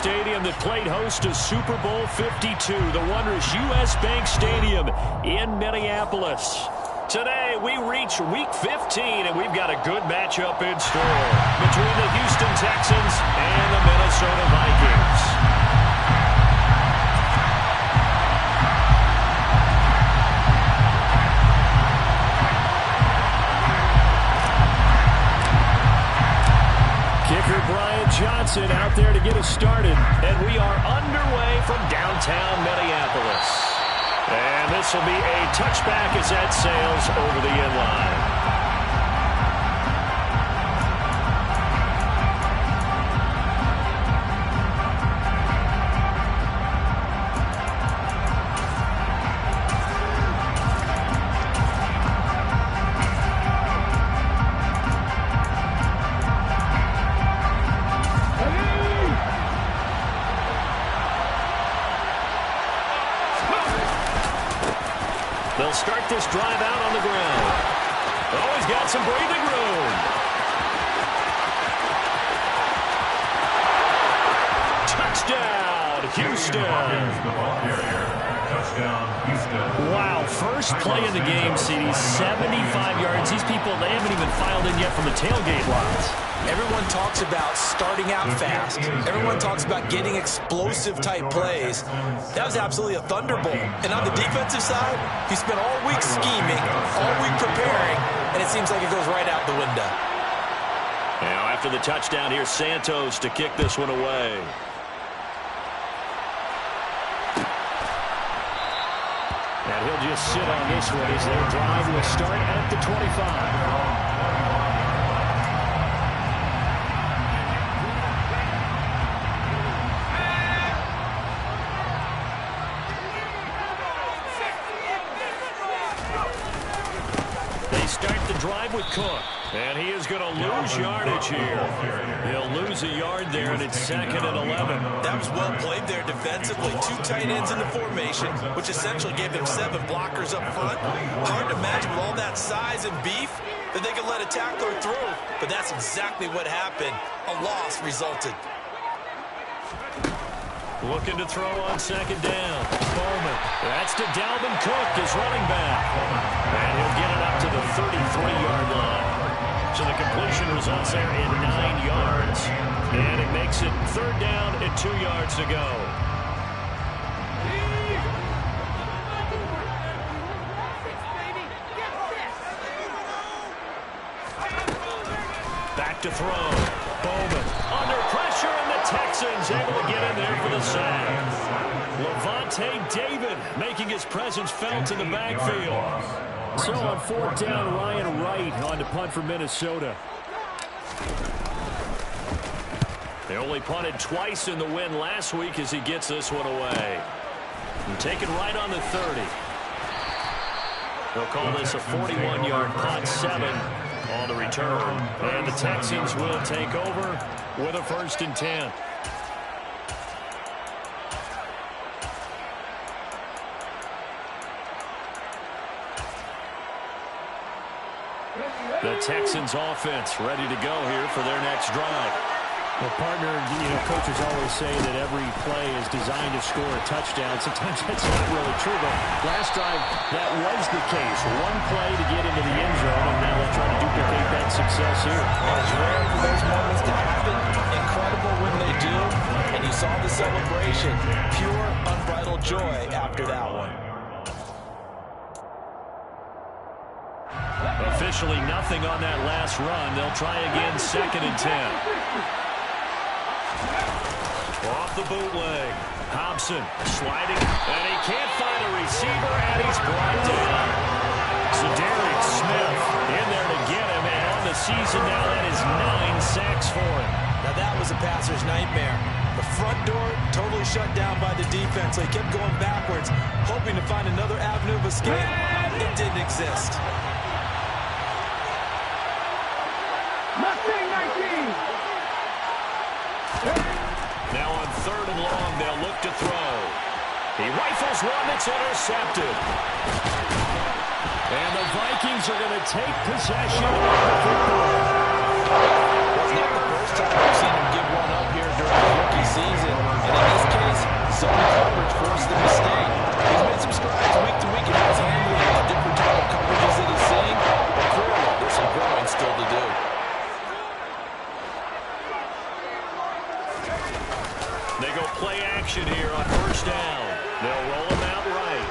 stadium that played host to Super Bowl 52, the wondrous U.S. Bank Stadium in Minneapolis. Today, we reach Week 15, and we've got a good matchup in store between the Houston Texans and the Minnesota Vikings. Kicker Brian Johnson out there to get us started, and we are underway from downtown Minneapolis. And this will be a touchback as that sails over the end line. They'll start this drive out on the ground. Oh, he's got some breathing room. Touchdown, Houston. Wow, first play of the game, CD, 75 yards. These people, they haven't even filed in yet from the tailgate lines. Everyone talks about starting out fast. Everyone talks about getting explosive-type plays. That was absolutely a thunderbolt. And on the defensive side, he spent all week scheming, all week preparing, and it seems like it goes right out the window. Now, after the touchdown, here's Santos to kick this one away. And he'll just sit on this one as their drive will start at the 25. Drive with Cook, and he is going to lose yardage here. He'll lose a yard there, and it's 2nd and 11. That was well played there defensively. 2 tight ends in the formation, which essentially gave them 7 blockers up front. Hard to imagine with all that size and beef that they could let a tackler through, but that's exactly what happened. A loss resulted. Looking to throw on 2nd down. Bowman. That's to Dalvin Cook, his running back. And he'll get it up to the 33-yard line. So the completion results there in 9 yards. And it makes it 3rd down and 2 yards to go. Back to throw. Bowman under pressure, and the Texans able to get in there for the sack. Levante David making his presence felt in the backfield. So on 4th down, Ryan Wright on to punt for Minnesota. They only punted twice in the win last week as he gets this one away. And taken right on the 30. They'll call this a 41-yard punt, 7 on the return. And the Texans will take over with a 1st and 10. The Texans offense ready to go here for their next drive. Well, partner, coaches always say that every play is designed to score a touchdown. Sometimes that's not really true, but last drive, that was the case. One play to get into the end zone, and now they'll try to duplicate that success here. It's rare for those moments to happen. Incredible when they do, and you saw the celebration. Pure, unbridled joy after that one. Officially nothing on that last run. They'll try again, 2nd and 10. Off the bootleg. Hobson sliding, and he can't find a receiver, and he's brought down. So Derek Smith in there to get him, and on the season now, that is 9 sacks for him. Now that was a passer's nightmare. The front door totally shut down by the defense, so he kept going backwards, hoping to find another avenue of escape. It didn't exist. Now on 3rd and long, they'll look to throw. He rifles one that's intercepted. And the Vikings are going to take possession of the football. It's not the first time we've seen him give one up here during the rookie season. They go play action here on first down. They'll roll him out right.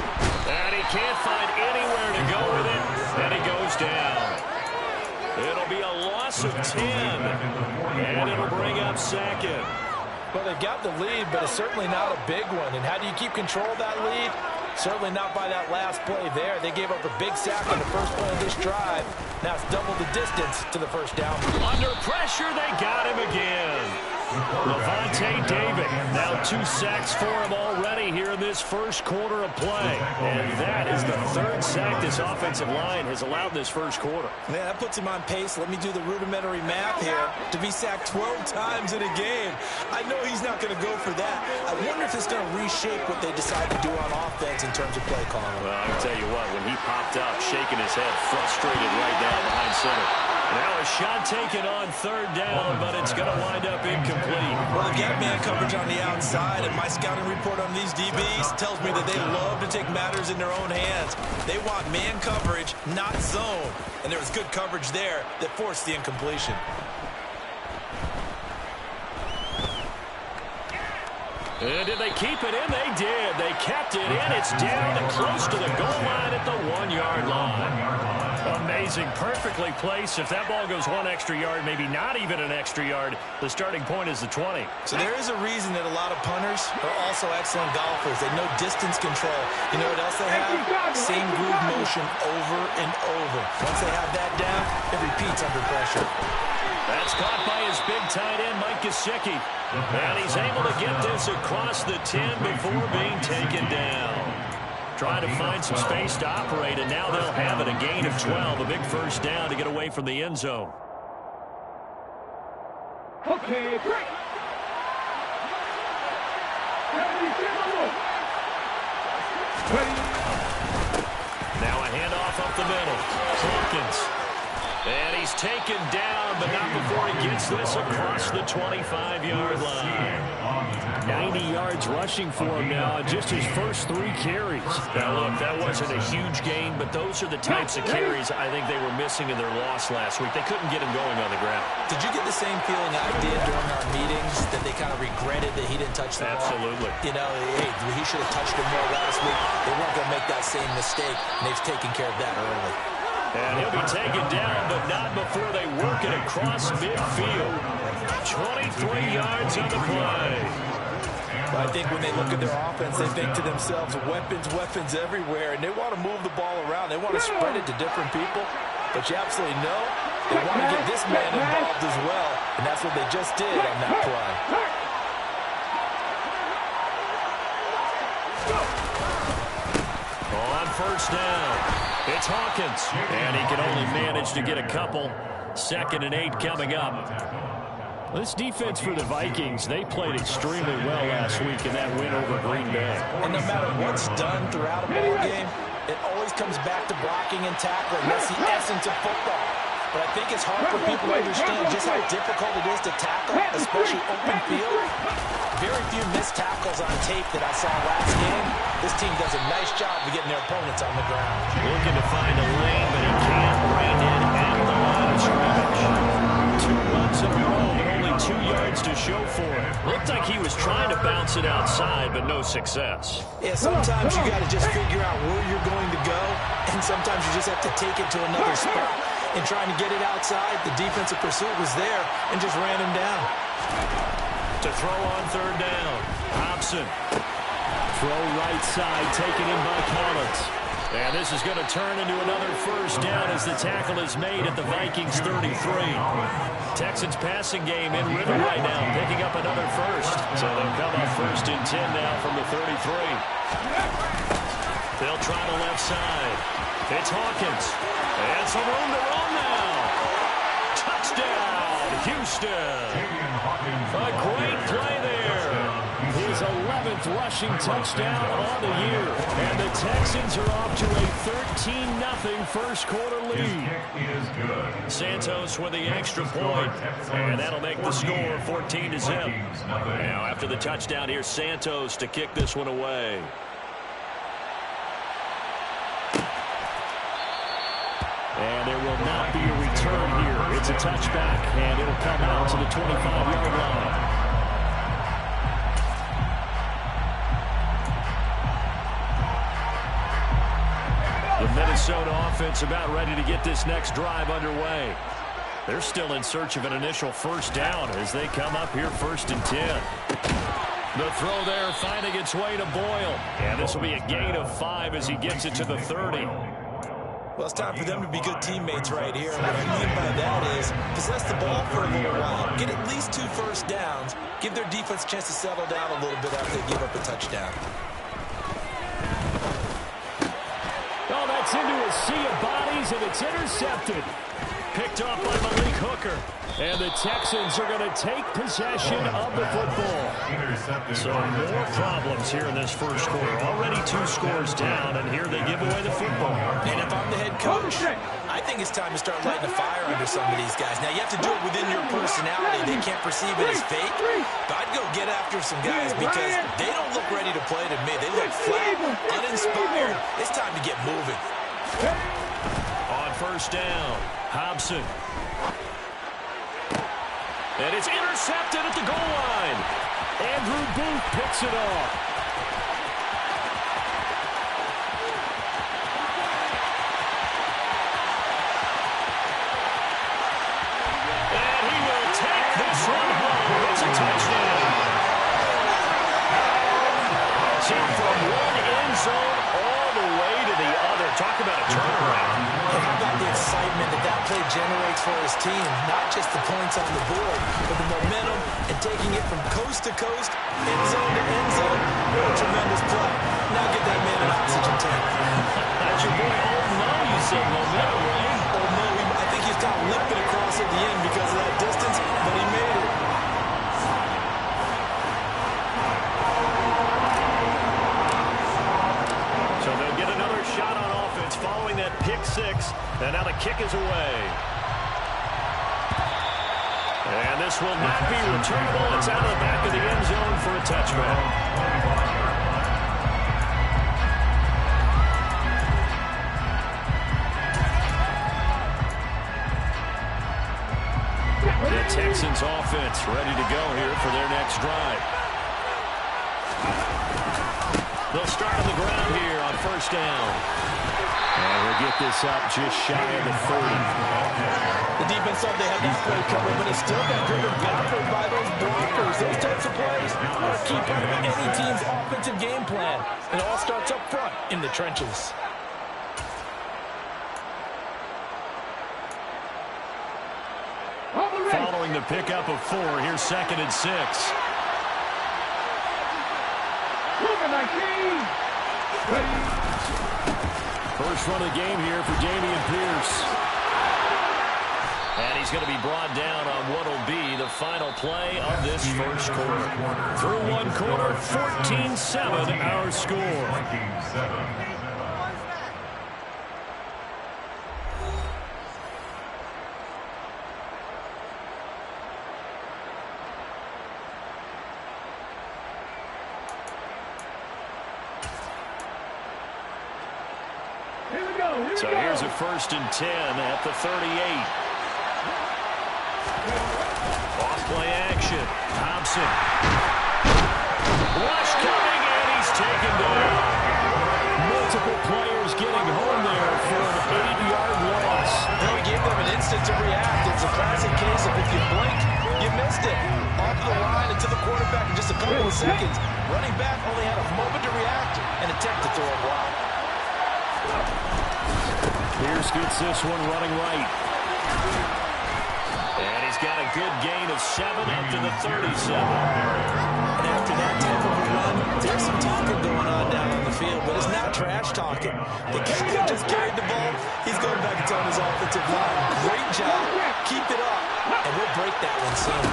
And he can't find anywhere to go with it. And he goes down. It'll be a loss of 10. And it'll bring up second. Well, they've got the lead, but it's certainly not a big one. And how do you keep control of that lead? Certainly not by that last play there. They gave up a big sack on the first play of this drive. Now it's double the distance to the first down. Under pressure, they got him again. Levante David, now 2 sacks for him already here in this first quarter of play. And that is the 3rd sack this offensive line has allowed this first quarter. Man, that puts him on pace. Let me do the rudimentary math here. To be sacked 12 times in a game. I know he's not going to go for that. I wonder if it's going to reshape what they decide to do on offense in terms of play calling. Well, I can tell you what, when he popped up, shaking his head, frustrated right down behind center. Now a shot taken on 3rd down, but it's going to wind up incomplete. Well, they get man coverage on the outside, and my scouting report on these DBs tells me that they love to take matters in their own hands. They want man coverage, not zone. And there was good coverage there that forced the incompletion. And did they keep it in? They did. They kept it in. It's down and close to the goal line at the 1-yard line. Amazing. Perfectly placed. If that ball goes 1 extra yard, maybe not even an extra yard, the starting point is the 20. So there is a reason that a lot of punters are also excellent golfers. They know distance control. You know what else they have? Same groove motion over and over. Once they have that down, it repeats under pressure. That's caught by his big tight end, Mike Gesicki. And he's able to get this across the 10 before being taken down. Trying to find some space to operate, and now they'll have it. A gain of 12, a big first down to get away from the end zone. Okay, break. Now a handoff up the middle. Hawkins. And he's taken down, but not before he gets this across the 25-yard line. 90 yards rushing for him now on just his first 3 carries. Now, look, that wasn't a huge gain, but those are the types of carries I think they were missing in their loss last week. They couldn't get him going on the ground. Did you get the same feeling I did during our meetings, that they kind of regretted that he didn't touch the ball? Absolutely. You know, hey, he should have touched him more last week. They weren't going to make that same mistake, and they've taken care of that early. And he'll be taken down, but not before they work it across midfield. 23 yards on the play. I think when they look at their offense, they think to themselves, weapons everywhere, and they want to move the ball around. They want to spread it to different people. But you absolutely know they want to get this man involved as well, and that's what they just did on that play. On first down. It's Hawkins, and he can only manage to get a couple. 2nd and 8 coming up. This defense for the Vikings, they played extremely well last week in that win over Green Bay. And no matter what's done throughout a ball game, it always comes back to blocking and tackling. That's the essence of football. But I think it's hard for people to understand just how difficult it is to tackle, especially open field. Very few missed tackles on tape that I saw last game. This team does a nice job of getting their opponents on the ground. Looking to find a lane, but he can't. Reined in at the line of scrimmage. 2 runs in a row, but only 2 yards to show for it. Looked like he was trying to bounce it outside, but no success. Yeah, sometimes you got to just figure out where you're going to go, and sometimes you just have to take it to another spot. In trying to get it outside, the defensive pursuit was there and just ran him down. To throw on 3rd down. Hobson. Throw right side, taken in by Collins. And this is going to turn into another first down as the tackle is made at the Vikings 33. Texans passing game in rhythm right now, picking up another first. So they'll come up 1st and 10 now from the 33. They'll try the left side. It's Hawkins. And some room to run now. Touchdown, Houston. A great play there. His 11th rushing touchdown on the year. And the Texans are off to a 13-0 first quarter lead. Santos with the extra point. And that'll make the score 14-0. Now after the touchdown, here's Santos to kick this one away. And there will not be a return here. It's a touchback, and it'll come out to the 25-yard line. Minnesota offense about ready to get this next drive underway. They're still in search of an initial first down as they come up here 1st and 10. The throw there finding its way to Boyle. And this will be a gain of 5 as he gets it to the 30. Well, it's time for them to be good teammates right here. And what I mean by that is possess the ball for a little while. Get at least 2 first downs. Give their defense a chance to settle down a little bit after they give up a touchdown. Oh, that's into a sea of bodies, and it's intercepted. Picked off by Malik Hooker. And the Texans are going to take possession of the football. So more problems here in this first quarter. Already 2 scores down, and here they give away the football. And if I'm the head coach, I think it's time to start lighting a fire under some of these guys. Now, you have to do it within your personality. They can't perceive it as fake. But I'd go get after some guys because they don't look ready to play to me. They look flat, uninspired. It's time to get moving. On first down, Hobson. And it's intercepted at the goal line. Andrew Booth picks it off. And he will take this one home. It's a touchdown. So from one end zone all the way to the other. Talk about a turnaround. And how about the excitement that play generates for his team? Not just the points on the board, but the momentum and taking it from coast to coast, end zone to end zone. What a tremendous play. Now get that man an oxygen tank. That's your boy Old Mo. You said momentum, right? Old Mo, I think he's kind of limping across at the end because of that distance, but he made it. So they'll get another shot on offense following that pick 6. And now the kick is away. And this will not be returnable. It's out of the back of the end zone for a touchback. The Texans offense ready to go here for their next drive. They'll start on the ground here on first down. And we'll get this up just shy of the 30. The defense thought they had that play covered, but it still got driven backward by those blockers. Those types of plays are a key part of any team's offensive game plan. It all starts up front in the trenches. Following the pickup of 4, here's 2nd and 6. First run of the game here for Dameon Pierce. And he's going to be brought down on what will be the final play of this first quarter. Through one quarter, 14-7 our score. So here's a 1st and 10 at the 38. Off play action. Thompson. Rush coming, and he's taken down. Multiple players getting home there for an 8-yard loss. Well, he gave them an instant to react. It's a classic case of if you blink, you missed it. Off the line and to the quarterback in just a couple of seconds. Running back only had a moment to react and attempt to throw a block. Pierce gets this one running right. And he's got a good gain of 7 up to the 37. And after that type of a run, there's some talking going on down on the field, but it's not trash talking. The guy just carried the ball. He's going back and telling his offensive line, great job, keep it up, and we'll break that one soon.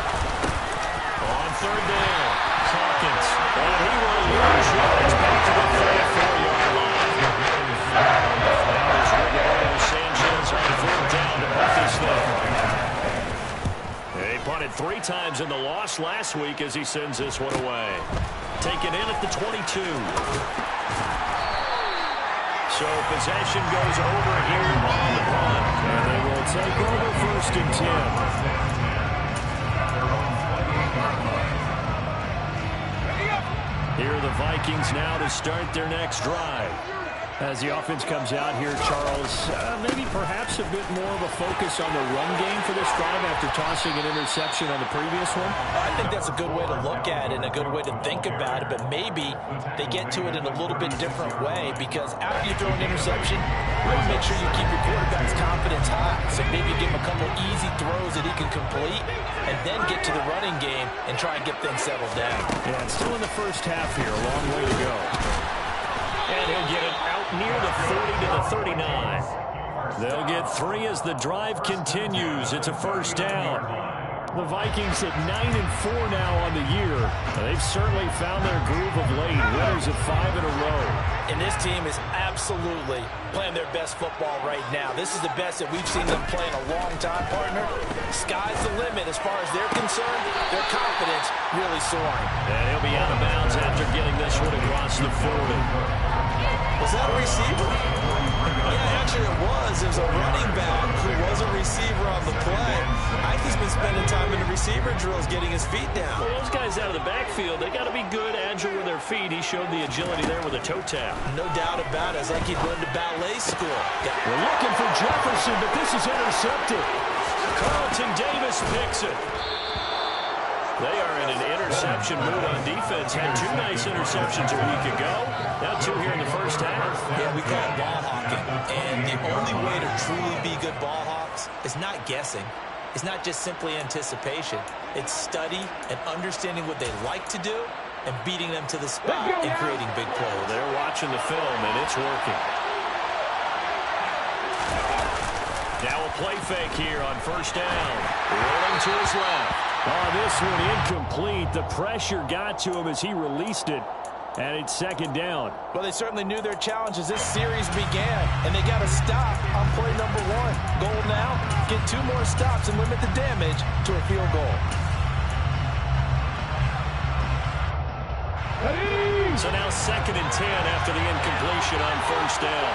On 3rd down, Hawkins. And he will lose yards back to the 34-yard line. Sanchez on 4th down to put this thing. They punted 3 times in the loss last week as he sends this one away. Taken in at the 22. So possession goes over here on the punt. And they will take over 1st and 10. Here are the Vikings now to start their next drive. As the offense comes out here, Charles, maybe perhaps a bit more of a focus on the run game for this drive after tossing an interception on the previous one? I think that's a good way to look at it and a good way to think about it, but maybe they get to it in a little bit different way because after you throw an interception, you want to make sure you keep your quarterback's confidence high. So maybe give him a couple easy throws that he can complete and then get to the running game and try and get things settled down. Yeah, it's still in the first half here, a long way to go. And he'll get it out near the 40 to the 39. They'll get 3 as the drive continues. It's a first down. The Vikings at 9-4 now on the year. They've certainly found their groove of late. Winners of 5 in a row. And this team is absolutely playing their best football right now. This is the best that we've seen them play in a long time, partner. Sky's the limit as far as they're concerned. Their confidence really soaring. And he'll be out of bounds after getting this one across the 40. Was that a receiver? Yeah, actually it was. It was a running back who was a receiver on the play. Ike's been spending time in the receiver drills getting his feet down. Well, those guys out of the backfield, they got to be good, agile with their feet. He showed the agility there with a toe tap. No doubt about it. It's like he'd learned to ballet school. We're looking for Jefferson, but this is intercepted. Carlton Davis picks it. They are in an interception mood on defense. Had 2 nice interceptions a week ago. Now 2 here in the first half. Yeah, we call it ball hawking. And the only way to truly be good ball hawks is not guessing. It's not just simply anticipation. It's study and understanding what they like to do and beating them to the spot and creating big plays. They're watching the film, and it's working. Now a play fake here on first down. Rolling to his left. Oh, this one incomplete. The pressure got to him as he released it. And it's second down. Well, they certainly knew their challenge as this series began. And they got to stop on play number 1. Goal now, get 2 more stops and limit the damage to a field goal. So now second and 10 after the incompletion on first down.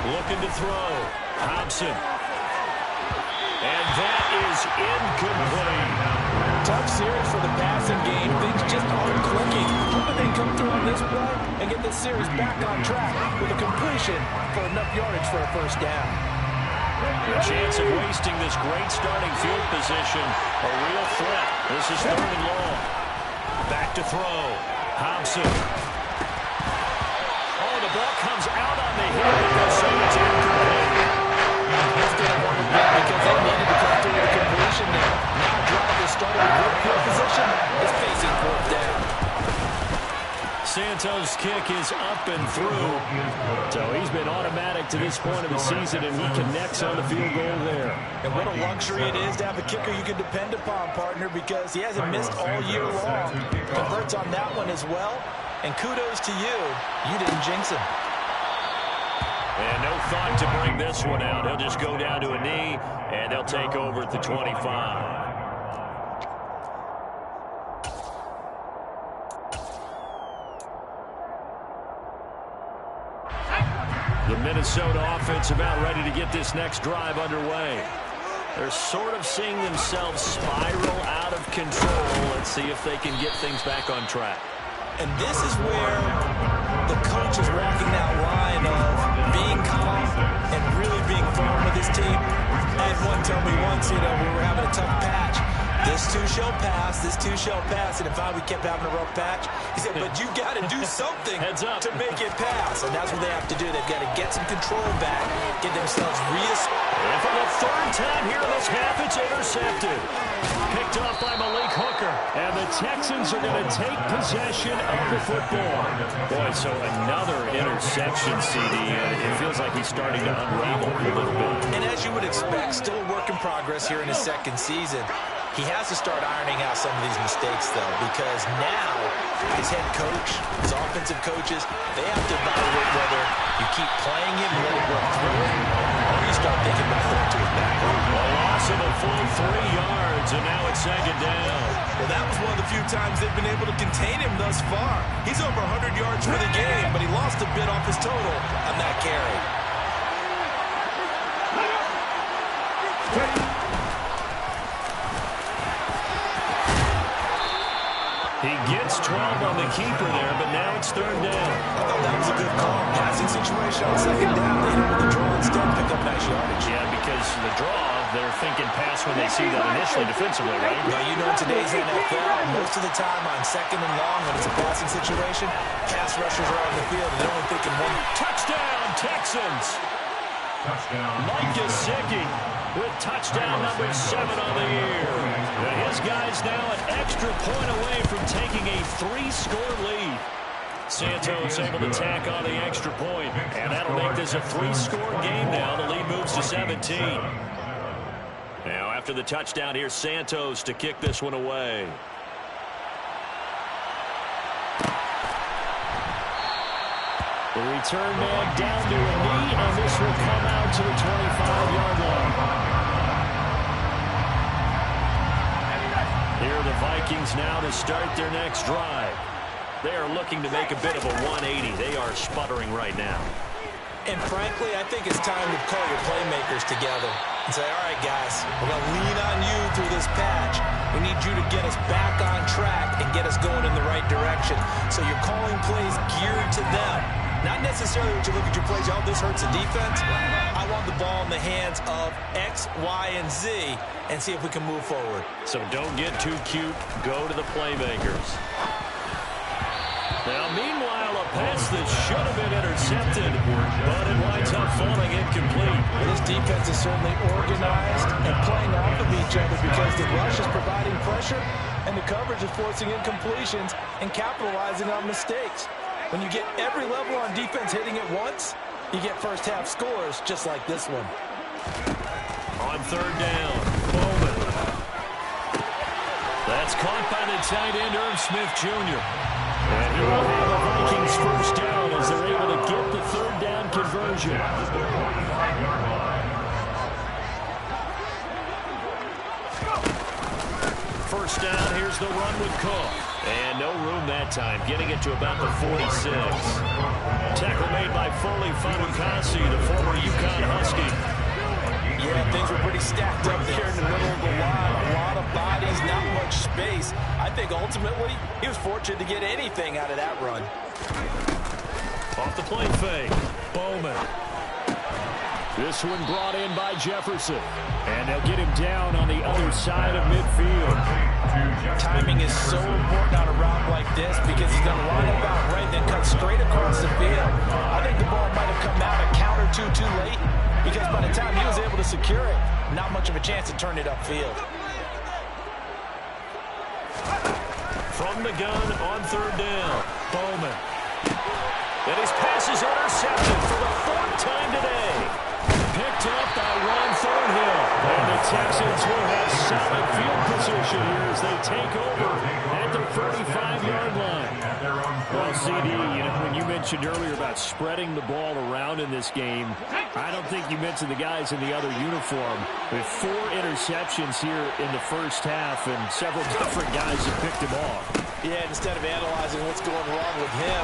Looking to throw. Hobson. And that is incomplete. Tough series for the passing game. Things just aren't clicking. Hoping they come through on this play and get this series back on track with a completion for enough yardage for a first down. A chance of wasting this great starting field position. A real threat. This is 3rd and long. Back to throw. Hobson. Oh, the ball comes out on the hit. So it's incomplete. That's going to work because they needed to come through with a completion there. Now drive is starting in good field position. Is facing 4th down. Santos' kick is up and through. So he's been automatic to this point of the season, and he connects on the field goal there. And what a luxury it is to have a kicker you can depend upon, partner, because he hasn't missed all year long. Converts on that one as well. And kudos to you. You didn't jinx him. And no thought to bring this one out. He'll just go down to a knee, and they'll take over at the 25. The Minnesota offense about ready to get this next drive underway. They're sort of seeing themselves spiral out of control. Let's see if they can get things back on track. And this is where the coach is walking that line of being calm and really being firm with his team. I had one tell me once, we were having a tough patch. This too shall pass, this too shall pass. And if we kept having a rough patch, he said, but you got to do something to make it pass. And that's what they have to do. They've got to get some control back, get themselves And for the 3rd time here in this half, it's intercepted. Picked off by Malik Hooker. And the Texans are going to take possession of the football. Boy, so another interception, CD. And it feels like he's starting to unravel a little bit. And as you would expect, still a work in progress here in his 2nd season. He has to start ironing out some of these mistakes, though, because now his head coach, his offensive coaches, they have to evaluate whether you keep playing him and let him work through it, or you start thinking about throwing to his back. A loss of a full 3 yards, and now it's 2nd down. Well, that was one of the few times they've been able to contain him thus far. He's over 100 yards for the game, but he lost a bit off his total on that carry. He gets 12 on the keeper there, but now it's third down. I thought that was a good call. Passing situation on second down. They hit him with the draw instead, pick up nice yardage. Yeah, because the draw, they're thinking pass when they see that initially defensively, right? Now, you know in today's NFL, most of the time on second and long, when it's a passing situation, pass rushers are on the field, and they're only thinking one. Touchdown, Texans! Mike Gesicki with touchdown number 7 on the year. And his guy's now an extra point away from taking a 3-score lead. Santos able to tack on the extra point, and that'll make this a 3-score game now. The lead moves to 17. Now after the touchdown, here's Santos to kick this one away. The return man down to a knee, and this will come out to the 25-yard line. Here are the Vikings now to start their next drive. They are looking to make a bit of a 180. They are sputtering right now. And frankly, I think it's time to call your playmakers together and say, all right, guys, we're going to lean on you through this patch. We need you to get us back on track and get us going in the right direction. So you're calling plays geared to them. Not necessarily when you look at your plays, oh, this hurts the defense. I want the ball in the hands of X, Y, and Z and see if we can move forward. So don't get too cute. Go to the playmakers. Now, meanwhile, a pass that should have been intercepted, but it winds up falling incomplete. Well, this defense is certainly organized and playing off of each other because the rush is providing pressure and the coverage is forcing incompletions and capitalizing on mistakes. When you get every level on defense hitting it once, you get first-half scores just like this one. On third down, Bowman. That's caught by the tight end, Irv Smith Jr. And he will have the Vikings first down as they're able to get the third down conversion. First down, here's the run with Cook. And no room that time, getting it to about the 46. Tackle made by Foley Fatukasi, the former UConn Husky. Yeah, things were pretty stacked up there in the middle of the line. A lot of bodies, not much space. I think ultimately he was fortunate to get anything out of that run. Off the play fake, Bowman. This one brought in by Jefferson. And they'll get him down on the other side of midfield. Timing is so important on a route like this because he's going to line up out right, then cut straight across the field. I think the ball might have come out a count or two too late because by the time he was able to secure it, not much of a chance to turn it upfield. From the gun on third down, Bowman. And his pass is intercepted for the 4th time today. Picked up by Ron Thornhill. And the Texans will have solid field position here as they take over at the 35-yard line. Well, CD, when you mentioned earlier about spreading the ball around in this game, I don't think you mentioned the guys in the other uniform. With 4 interceptions here in the first half, and several different guys have picked him off. Yeah, instead of analyzing what's going wrong with him,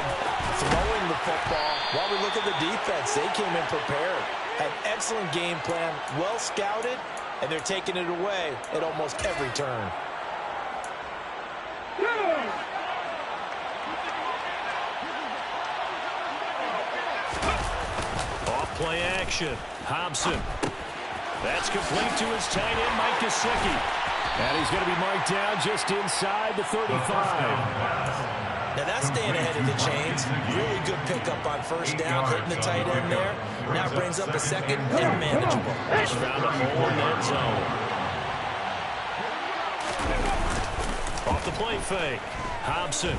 throwing the football, while we look at the defense, they came in prepared. Had excellent game plan, well scouted, and they're taking it away at almost every turn. Off play action, Hobson. That's complete to his tight end, Mike Gesicki. And he's going to be marked down just inside the 35. Now that's staying ahead of the chains. Really good pickup on first down, hitting the tight end there. Now brings up a second and manageable. Just found a hole in that zone. Off the play fake, Hobson.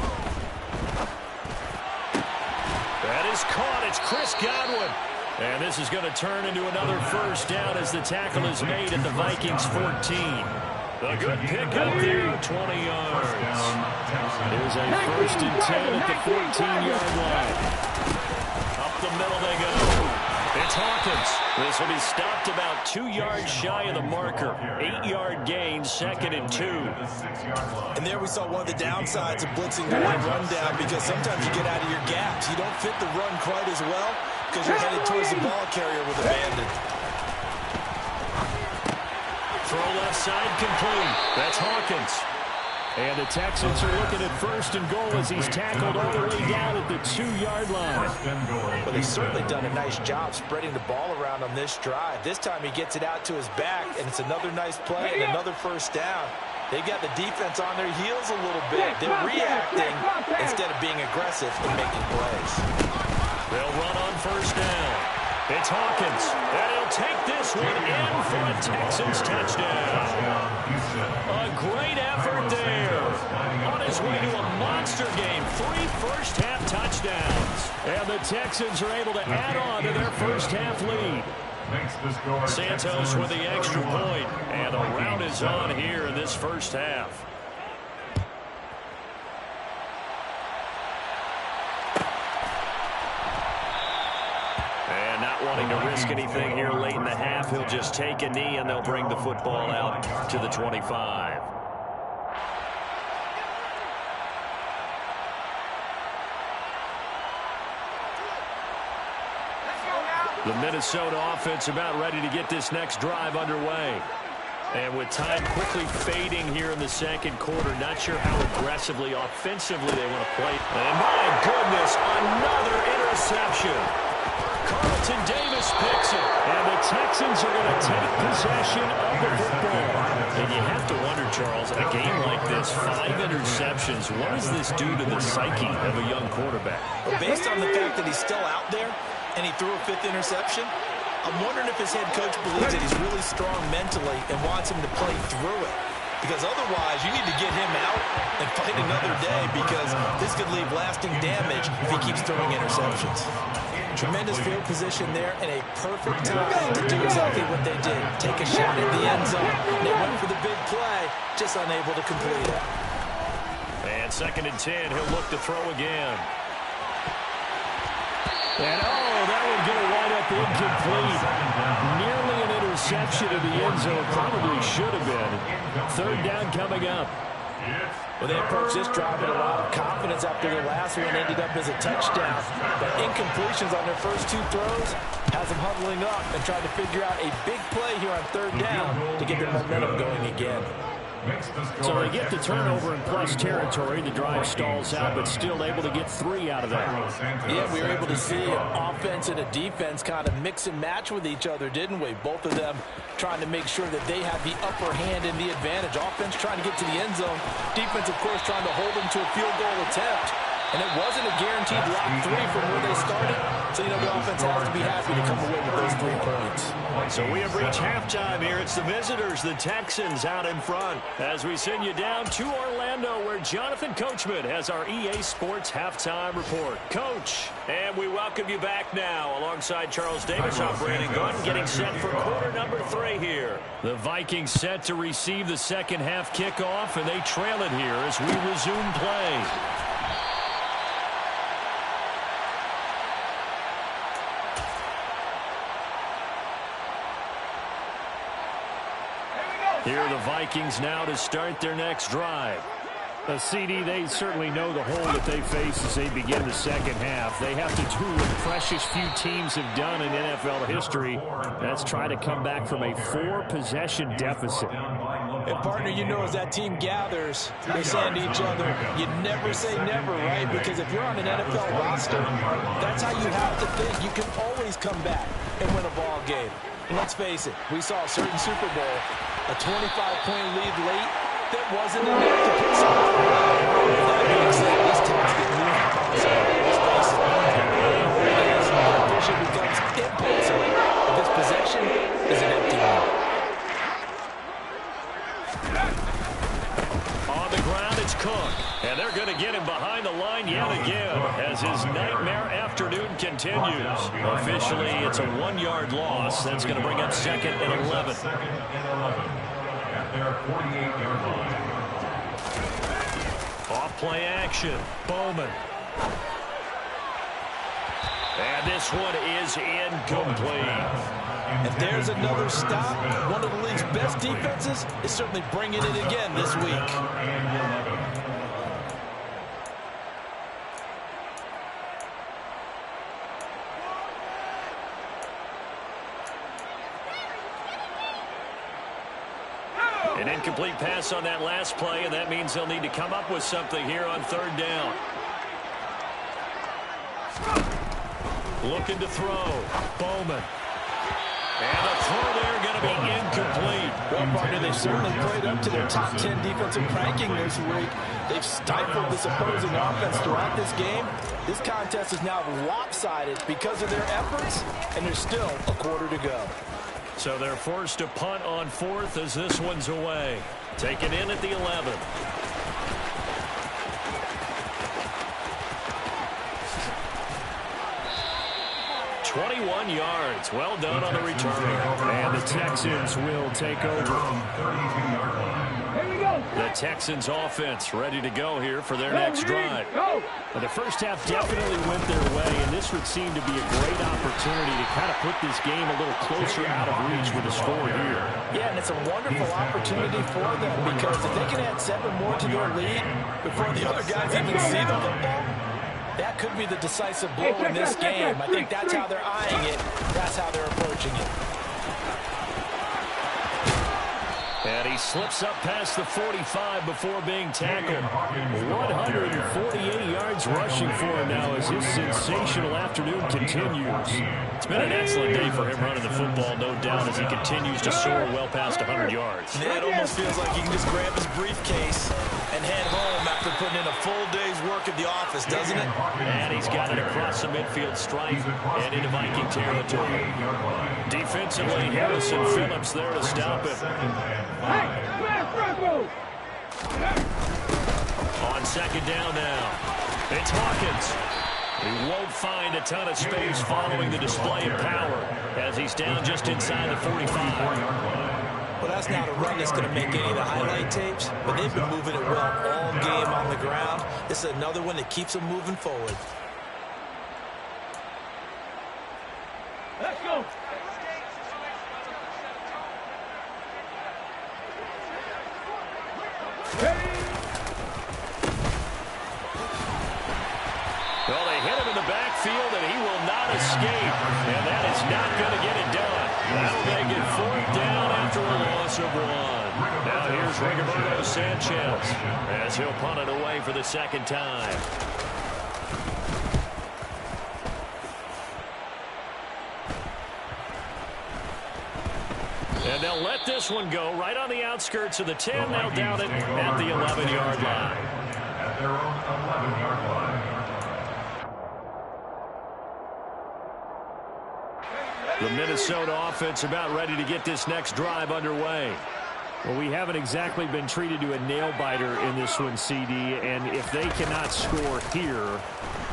That is caught. It's Chris Godwin. And this is going to turn into another first down as the tackle is made at the Vikings 14. A good pickup there, 20 yards. There's a 1st and 10 at the 14-yard line. Up the middle they go. It's Hawkins. This will be stopped about 2 yards shy of the marker. 8-yard gain, 2nd and 2. And there we saw one of the downsides of blitzing during a rundown because sometimes you get out of your gaps. You don't fit the run quite as well because you're headed towards the ball carrier with abandon. Throw left side complete. That's Hawkins. And the Texans are looking at first and goal as he's tackled all the way down at the 2-yard line. Well, they've certainly done a nice job spreading the ball around on this drive. This time he gets it out to his back, and it's another nice play and another first down. They've got the defense on their heels a little bit. They're reacting instead of being aggressive and making plays. They'll run on first down. It's Hawkins, and he'll take this one in for a Texans touchdown. A great effort there. On his way to a monster game, 3 first-half touchdowns. And the Texans are able to add on to their first-half lead. Santos with the extra point, and the round is on here in this first half. And not wanting to risk anything here late in the half, he'll just take a knee, and they'll bring the football out to the 25. The Minnesota offense about ready to get this next drive underway. And with time quickly fading here in the second quarter, not sure how aggressively, offensively they want to play. And my goodness, another interception. Carlton Davis picks it. And the Texans are going to take possession of the football. And you have to wonder, Charles, a game like this, 5 interceptions, what does this do to the psyche of a young quarterback? Well, based on the fact that he's still out there, and he threw a 5th interception, I'm wondering if his head coach believes that he's really strong mentally and wants him to play through it. Because otherwise, you need to get him out and fight another day, because this could leave lasting damage if he keeps throwing interceptions. Tremendous field position there, and a perfect time to do exactly what they did. Take a shot at the end zone. They went for the big play, just unable to complete it. And 2nd and 10, he'll look to throw again. And, that would go right up incomplete. Nearly an interception in the end zone. Probably should have been. 3rd down coming up. Well, they approached this drive with a lot of confidence after the last one ended up as a touchdown. But incompletions on their first 2 throws has them huddling up and trying to figure out a big play here on 3rd down to get their momentum going again. So they get the turnover in plus territory. The drive stalls out, but still able to get 3 out of that. Yeah, we were able to see an offense and a defense kind of mix and match with each other, didn't we? Both of them trying to make sure that they have the upper hand and the advantage. Offense trying to get to the end zone. Defense, of course, trying to hold them to a field goal attempt. And it wasn't a guaranteed lock 3 from where they started. So, the offense has to be happy to come away with those 3 points. So we have reached halftime here. It's the visitors, the Texans, out in front. As we send you down to Orlando, where Jonathan Coachman has our EA Sports Halftime Report. Coach, and we welcome you back now alongside Charles Davis. I'm Brandon Gunn, getting set for quarter number 3 here. The Vikings set to receive the second half kickoff, and they trail it here as we resume play. Here are the Vikings now to start their next drive. CD, they certainly know the hole that they face as they begin the second half. They have to do what precious few teams have done in NFL history. That's try to come back from a 4-possession deficit. And, partner, as that team gathers, they're saying to each other, you never say never, right? Because if you're on an NFL roster, that's how you have to think. You can always come back and win a ball game. And let's face it, we saw a certain Super Bowl, a 25-point lead late, that wasn't enough to put something away. That being said, this team's getting moving. So let's face it, competition becomes impossible. But this possession is an empty one. On the ground, it's Cook. And they're going to get him behind the line yet again as his nightmare afternoon continues. Officially, it's a 1-yard loss. That's going to bring up 2nd and 11. Off play action. Bowman. And this one is incomplete. And there's another stop. One of the league's best defenses is certainly bringing it again this week. An incomplete pass on that last play, and that means they'll need to come up with something here on third down. Looking to throw. Bowman. And a throw there going to be incomplete. Well, partner, they've certainly played up to their top 10 defensive ranking this week. They've stifled this opposing offense throughout this game. This contest is now lopsided because of their efforts, and there's still a quarter to go. So they're forced to punt on fourth as this one's away. Taken in at the 11. 21 yards. Well done on the return. And the Texans will take over. The Texans offense ready to go here for their next drive. Well, the first half definitely went their way, and this would seem to be a great opportunity to kind of put this game a little closer out of reach with a score here. Yeah, and it's a wonderful opportunity for them because if they can add 7 more to their lead before the other guys even see the football, that could be the decisive blow in this game. I think that's how they're eyeing it. That's how they're approaching it. And he slips up past the 45 before being tackled. 148 yards rushing for him now as his sensational afternoon continues. It's been an excellent day for him running the football, no doubt, as he continues to soar well past 100 yards. Yeah, it almost feels like he can just grab his briefcase and head home after putting in a full day's work at the office, doesn't it? And he's got it across the midfield stripe and into Viking territory. Defensively, Harrison Phillips there to stop it. On second down now, it's Hawkins. He won't find a ton of space following the display of power as he's down just inside the 45. Well, that's not a run that's going to make any of the highlight tapes, but they've been moving it well all game on the ground. This is another one that keeps them moving forward. Let's go. Well, they hit him in the backfield, and he will not escape. And that is not going to get it done. That'll make it 4th down after a loss of 1. Now here's Rigoberto Sanchez as he'll punt it away for the second time. And they'll let this one go right on the outskirts of the 10. They'll down it at the 11-yard line. At their own 11-yard line. The Minnesota offense about ready to get this next drive underway. Well, we haven't exactly been treated to a nail-biter in this one, CD, and if they cannot score here,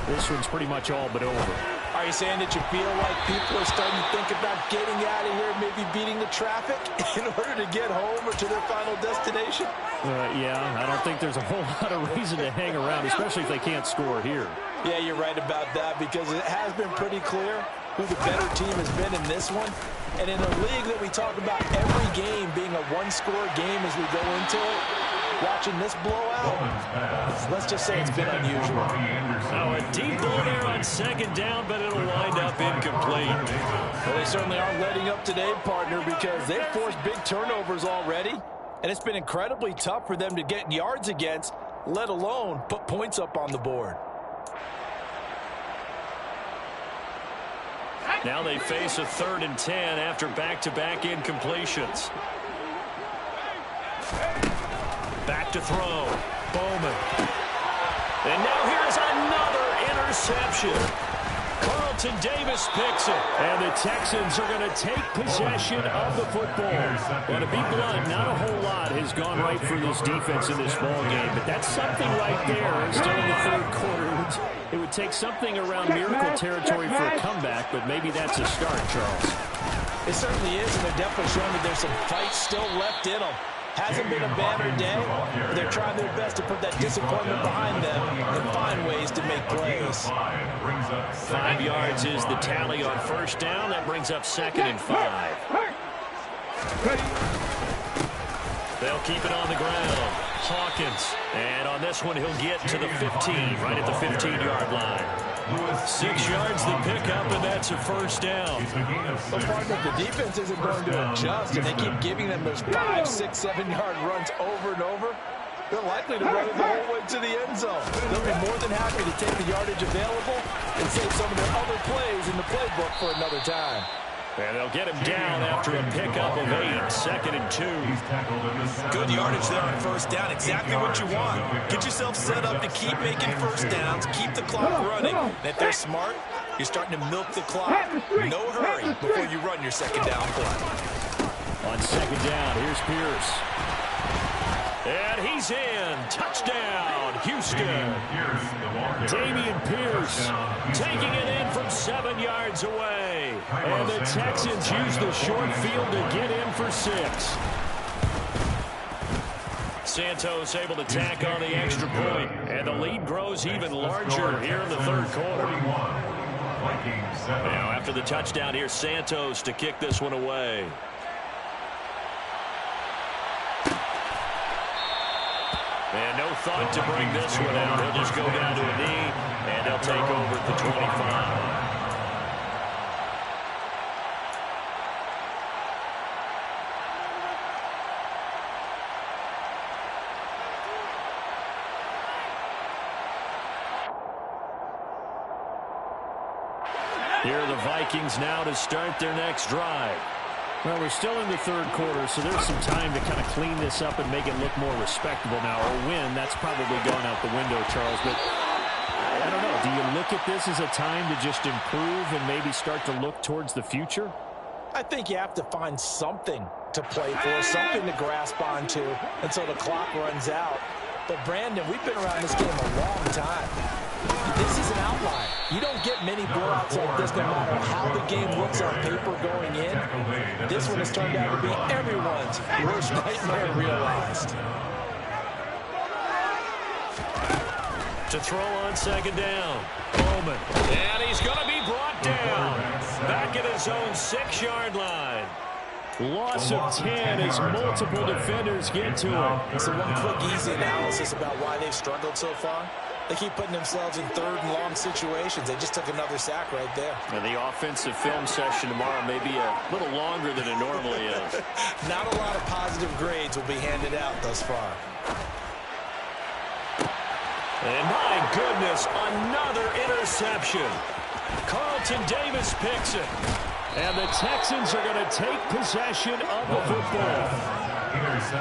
this one's pretty much all but over. Are you saying that you feel like people are starting to think about getting out of here, maybe beating the traffic in order to get home or to their final destination? Yeah, I don't think there's a whole lot of reason to hang around, especially if they can't score here. Yeah, you're right about that because it has been pretty clear who the better team has been in this one. And in a league that we talk about every game being a one-score game as we go into it, watching this blowout, let's just say it's been unusual. Now a deep ball there on second down, but it'll wind up incomplete. Well, they certainly aren't letting up today, partner, because they've forced big turnovers already, and it's been incredibly tough for them to get yards against, let alone put points up on the board. Now they face a 3rd and 10 after back-to-back incompletions. Back to throw. Bowman. And now here's another interception. Carlton Davis picks it. And the Texans are going to take possession of the football. Well, to be blunt, not a whole lot has gone right for this defense in this ball game, but that's something right there. Still in the 3rd quarter. It would take something around miracle territory for a comeback, but maybe that's a start, Charles. It certainly is, and they're definitely showing that there's some fight still left in them. Hasn't been a banner day, but they're trying their best to put that disappointment behind them and find ways to make plays. 5 yards is the tally on 1st down. That brings up 2nd and 5. They'll keep it on the ground. Hawkins. And on this one, he'll get to the 15, right at the 15-yard line. 6 yards the pickup, and that's a first down. So, partner, if the defense isn't going to adjust and they keep giving them those 5, 6, 7-yard runs over and over, they're likely to run it the whole way to the end zone. They'll be more than happy to take the yardage available and save some of their other plays in the playbook for another time. And they'll get him down after a pickup of 8, 2nd and 2. Good yardage there on first down. Exactly what you want. Get yourself set up to keep making first downs, keep the clock running. And if they're smart, you're starting to milk the clock. No hurry before you run your second down play. On second down, here's Pierce. And he's in. Touchdown, Houston. Dameon Pierce taking it in from 7 yards away. And the Texans use the short field to get in for 6. Santos able to tack on the extra point. And the lead grows even larger here in the third quarter. Now after the touchdown, here's Santos to kick this one away. And no thought to bring this one out. He'll just go down to a knee, and they'll take over at the 25. Here are the Vikings now to start their next drive. Well, we're still in the third quarter, so there's some time to kind of clean this up and make it look more respectable now. Or win, that's probably gone out the window, Charles. But I don't know. Do you look at this as a time to just improve and maybe start to look towards the future? I think you have to find something to play for, something to grasp onto until the clock runs out. But, Brandon, we've been around this game a long time. This is an outlier. You don't get many blowouts like this no matter how the game looks on paper going in. This one has turned out to be everyone's worst nightmare realized. To throw on second down. Bowman. And he's going to be brought down. Back at his own 6-yard line. Loss of 10 as multiple defenders get to him. So one quick, easy analysis about why they've struggled so far. They keep putting themselves in third and long situations. They just took another sack right there. And the offensive film session tomorrow may be a little longer than it normally is. Not a lot of positive grades will be handed out thus far. And my goodness, another interception. Carlton Davis picks it. And the Texans are going to take possession of the football.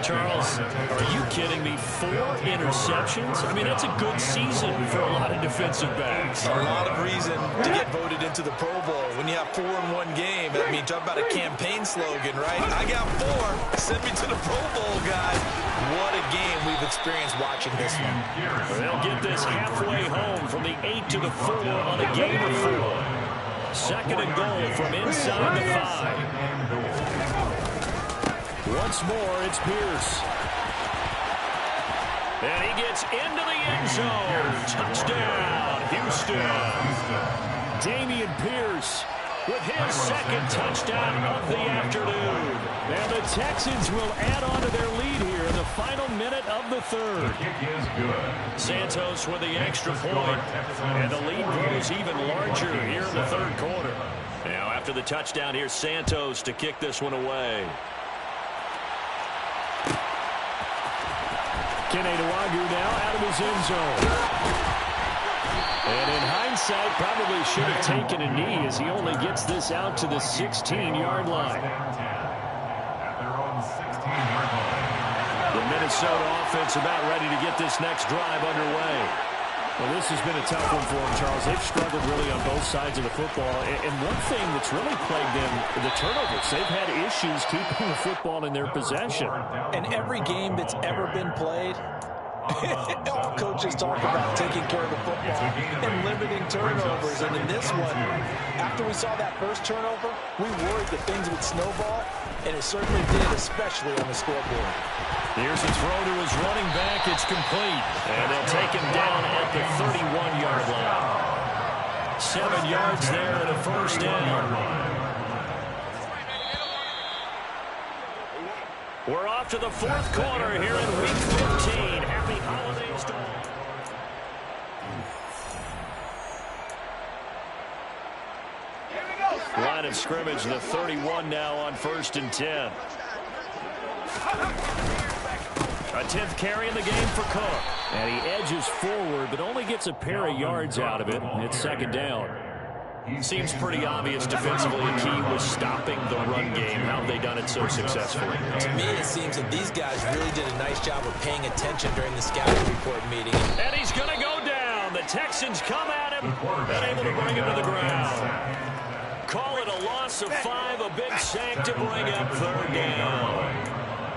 Charles, are you kidding me? 4 interceptions? I mean, that's a good season for a lot of defensive backs. A lot of reason to get voted into the Pro Bowl. When you have 4 in one game, I mean, talk about a campaign slogan, right? I got 4. Send me to the Pro Bowl, guys. What a game we've experienced watching this one. They'll get this halfway home from the 8 to the 4 on a gain of 4. Second and goal from inside the 5. Once more, it's Pierce. And he gets into the end zone. Touchdown, Houston. Dameon Pierce with his second touchdown of the afternoon. And the Texans will add on to their lead here in the final minute of the third. Santos with the extra point. And the lead grows even larger here in the third quarter. Now after the touchdown, here's Santos to kick this one away. Keneduagu now out of his end zone. And in hindsight, probably should have taken a knee as he only gets this out to the 16-yard line. The Minnesota offense about ready to get this next drive underway. Well, this has been a tough one for them, Charles. They've struggled really on both sides of the football. And one thing that's really plagued them, the turnovers. They've had issues keeping the football in their possession. And every game that's ever been played, all coaches talk about taking care of the football and limiting turnovers. And in this one, after we saw that first turnover, we worried that things would snowball, and it certainly did, especially on the scoreboard. Here's a throw to his running back. It's complete. And they'll take him down at the 31-yard line. 7 yards there and a first down. We're off to the fourth quarter here in Week 15. Happy holidays to all. Line of scrimmage, the 31 now on 1st and 10. A 10th carry in the game for Cook. And he edges forward, but only gets a pair of yards out of it. It's 2nd down. Seems pretty obvious defensively a key was stopping the run game. How have they done it so successfully? To me, it seems that these guys really did a nice job of paying attention during the scouting report meeting. And he's going to go down. The Texans come at him, unable to bring him to the ground. Call it a loss of 5, a big sack to bring up 3rd down.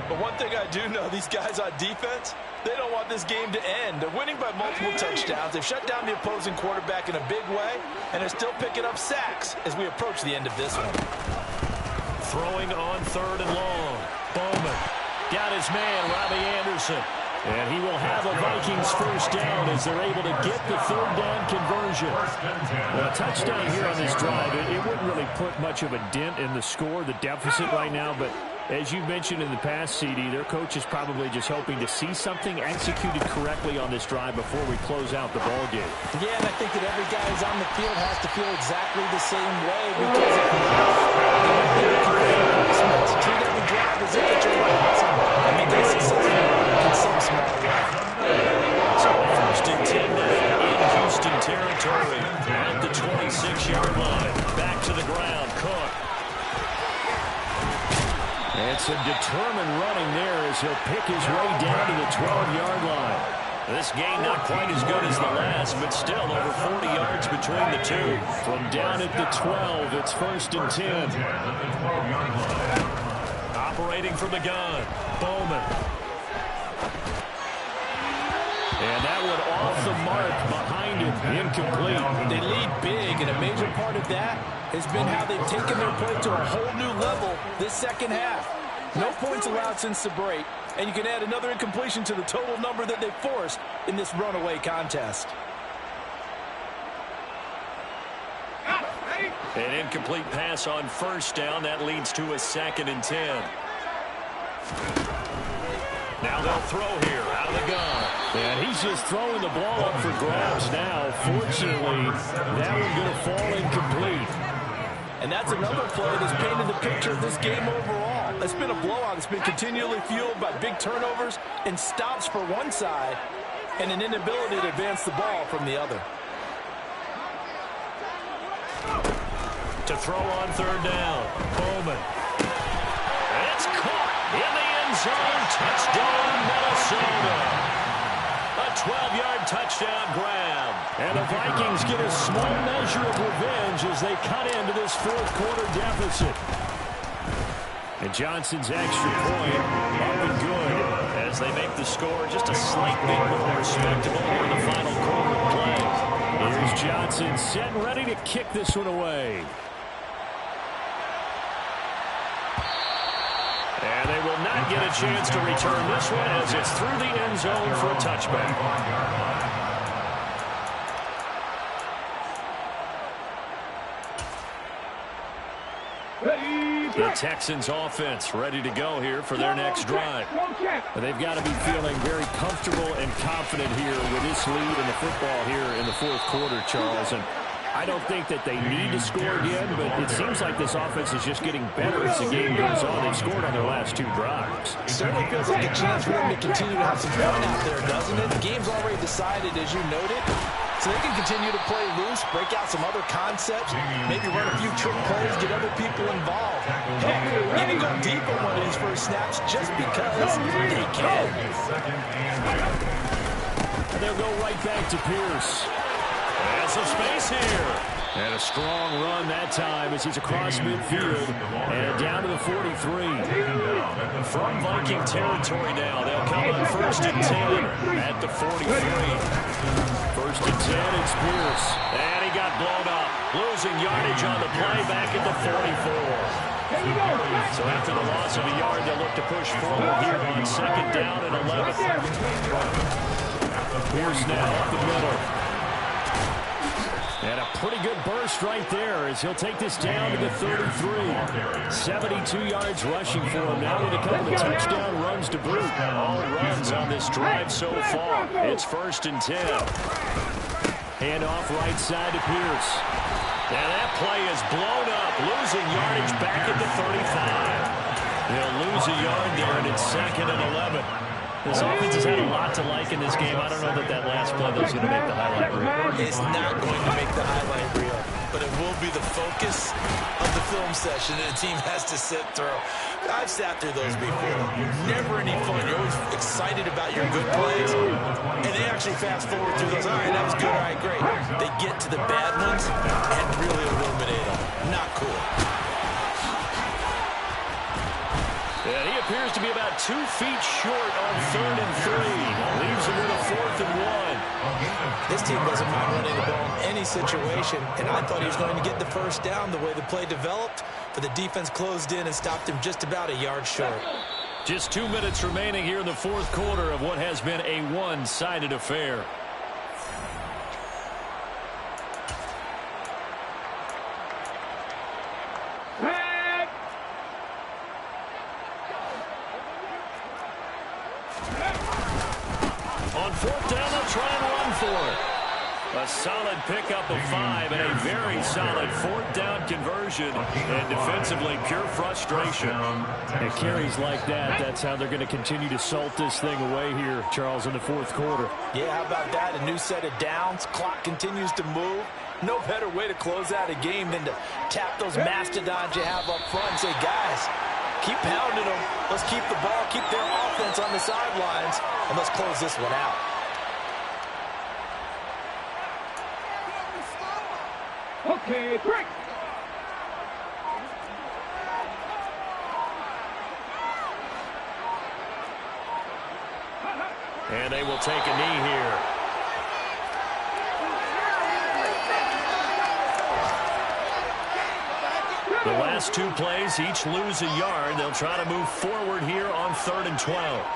But one thing I do know, these guys on defense, they don't want this game to end. They're winning by multiple touchdowns. They've shut down the opposing quarterback in a big way, and they're still picking up sacks as we approach the end of this one. Throwing on 3rd and long. Bowman got his man, Robbie Anderson. And he will have a Vikings 1st down as they're able to get the 3rd down conversion. Well, a touchdown here on this drive, it wouldn't really put much of a dent in the score, the deficit right now, but as you mentioned in the past, CD, their coach is probably just hoping to see something executed correctly on this drive before we close out the ball game. Yeah, and I think that every guy who's on the field has to feel exactly the same way because if not, treat every drive as if it's your last. I mean, they successful in some small way. So 1st and 10 now in Houston territory at the 26-yard line. Back to the ground, Cook. And some determined running there as he'll pick his way down to the 12-yard line. This game not quite as good as the last, but still over 40 yards between the two. From down at the 12, it's 1st and 10. Operating from the gun, Bowman. And that one off the mark behind him, incomplete. They lead big, and a major part of that has been how they've taken their play to a whole new level this 2nd half. No points allowed since the break, and you can add another incompletion to the total number that they forced in this runaway contest. An incomplete pass on 1st down. That leads to a 2nd and 10. Now they'll throw here out of the gun. And he's just throwing the ball up for grabs now. Fortunately, that one's going to fall incomplete. And that's another play that's painted the picture of this game overall. It's been a blowout. It's been continually fueled by big turnovers and stops for one side and an inability to advance the ball from the other. To throw on 3rd down, Bowman. It's caught in the end zone. Touchdown, Minnesota. A 12-yard touchdown grab. And the Vikings get a small measure of revenge as they cut into this 4th quarter deficit. And Johnson's extra point up and good as they make the score just a slight bit more respectable in the final quarter of play. Here's Johnson set and ready to kick this one away. And they will not get a chance to return this one as it's through the end zone for a touchback. The Texans offense ready to go here for their next drive. They've got to be feeling very comfortable and confident here with this lead in the football here in the 4th quarter, Charles. And I don't think that they need to score again, but it seems like this offense is just getting better as the game goes on. They've scored on their last 2 drives. Certainly feels like a chance for them to continue to have some fun out there, doesn't it? The game's already decided, as you noted. So they can continue to play loose, break out some other concepts, maybe run a few trick plays, get other people involved. Heck, even go deep on one of these first snaps just because they can. And they'll go right back to Pierce. And some space here. And a strong run that time as he's across midfield and down to the 43. From Viking territory now, they'll come on 1st and 10 at the 43. 1st and 10, it's Pierce. And he got blown up, losing yardage on the play back at the 44. So after the loss of a yard, they'll look to push forward here on 2nd down and 11. Pierce now up the middle. And a pretty good burst right there as he'll take this down to the 33. 72 yards rushing for him now with a couple of touchdown runs to boot. All runs on this drive so far. It's 1st and 10. Hand off right side to Pierce. And that play is blown up, losing yardage back at the 35. They'll lose a yard there, and it's 2nd and 11. This offense has had a lot to like in this game. I don't know that last play is going to make the highlight reel. It's not going to make the highlight reel, but it will be the focus of the film session that a team has to sit through. I've sat through those before. Never any fun. You're always excited about your good plays, and they actually fast forward through those. All right, that was good. All right, great. They get to the bad ones and really illuminate them. Not cool. And he appears to be about 2 feet short on 3rd and 3. Leaves him with a 4th and 1. This team doesn't mind running the ball in any situation, and I thought he was going to get the first down the way the play developed, but the defense closed in and stopped him just about a yard short. Just 2 minutes remaining here in the 4th quarter of what has been a one-sided affair. On 4th down, they'll try and run for it. A solid pickup of 5 and a very solid 4th down conversion. And defensively, pure frustration. And carries like that, that's how they're going to continue to salt this thing away here, Charles, in the 4th quarter. Yeah, how about that? A new set of downs. Clock continues to move. No better way to close out a game than to tap those mastodons you have up front and say, guys, keep pounding them. Let's keep the ball, keep their offense on the sidelines, and let's close this one out. Okay, break. And they will take a knee here. The last 2 plays, each lose a yard. They'll try to move forward here on 3rd and 12.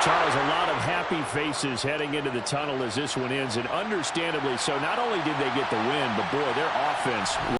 Charles, a lot of happy faces heading into the tunnel as this one ends, and understandably so. Not only did they get the win, but boy, their offense